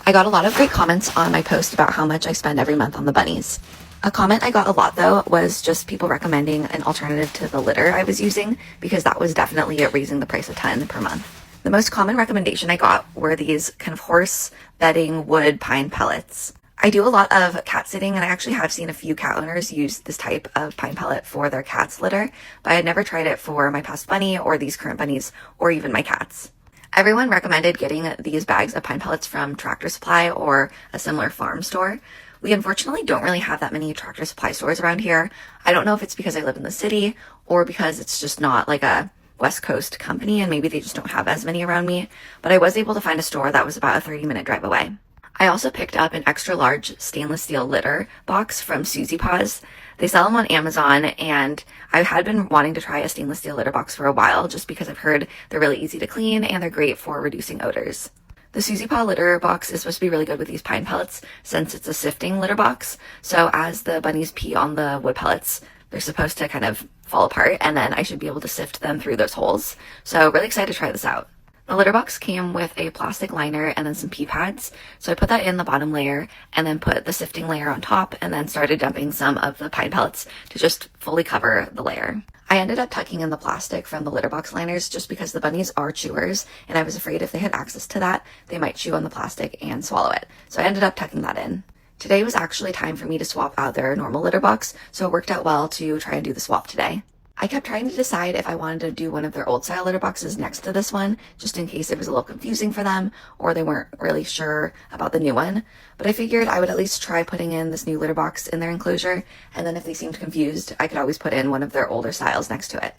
I got a lot of great comments on my post about how much I spend every month on the bunnies. A comment I got a lot though was just people recommending an alternative to the litter I was using, because that was definitely raising the price a ton per month. The most common recommendation I got were these kind of horse bedding wood pine pellets. I do a lot of cat sitting, and I actually have seen a few cat owners use this type of pine pellet for their cat's litter, but I had never tried it for my past bunny or these current bunnies or even my cats. Everyone recommended getting these bags of pine pellets from Tractor Supply or a similar farm store. We unfortunately don't really have that many Tractor Supply stores around here. I don't know if it's because I live in the city or because it's just not like a West Coast company and maybe they just don't have as many around me, but I was able to find a store that was about a 30-minute drive away. I also picked up an extra large stainless steel litter box from Suzzipaws. They sell them on Amazon, and I had been wanting to try a stainless steel litter box for a while just because I've heard they're really easy to clean and they're great for reducing odors. The Suzzipaw litter box is supposed to be really good with these pine pellets since it's a sifting litter box. So as the bunnies pee on the wood pellets, they're supposed to kind of fall apart, and then I should be able to sift them through those holes. So really excited to try this out. The litter box came with a plastic liner and then some pee pads. So I put that in the bottom layer and then put the sifting layer on top and then started dumping some of the pine pellets to just fully cover the layer. I ended up tucking in the plastic from the litter box liners just because the bunnies are chewers, and I was afraid if they had access to that, they might chew on the plastic and swallow it. So I ended up tucking that in. Today was actually time for me to swap out their normal litter box, so it worked out well to try and do the swap today. I kept trying to decide if I wanted to do one of their old style litter boxes next to this one, just in case it was a little confusing for them or they weren't really sure about the new one. But I figured I would at least try putting in this new litter box in their enclosure, and then if they seemed confused, I could always put in one of their older styles next to it.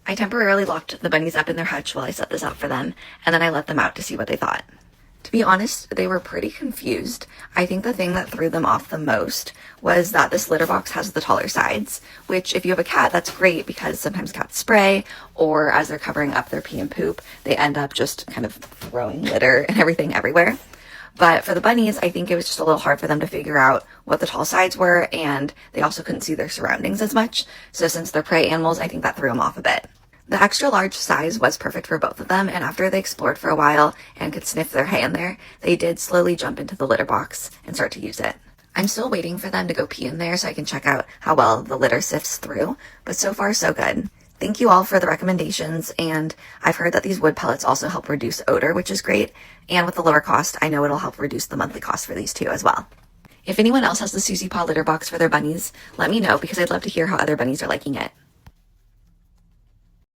I temporarily locked the bunnies up in their hutch while I set this up for them, and then I let them out to see what they thought. To be honest, they were pretty confused. I think the thing that threw them off the most was that this litter box has the taller sides, which if you have a cat, that's great because sometimes cats spray, or as they're covering up their pee and poop, they end up just kind of throwing litter and everything everywhere. But for the bunnies, I think it was just a little hard for them to figure out what the tall sides were, and they also couldn't see their surroundings as much. So since they're prey animals, I think that threw them off a bit. The extra large size was perfect for both of them, and after they explored for a while and could sniff their hay in there, they did slowly jump into the litter box and start to use it. I'm still waiting for them to go pee in there so I can check out how well the litter sifts through, but so far so good. Thank you all for the recommendations, and I've heard that these wood pellets also help reduce odor, which is great, and with the lower cost, I know it'll help reduce the monthly cost for these two as well. If anyone else has the Suzzipaw litter box for their bunnies, let me know because I'd love to hear how other bunnies are liking it.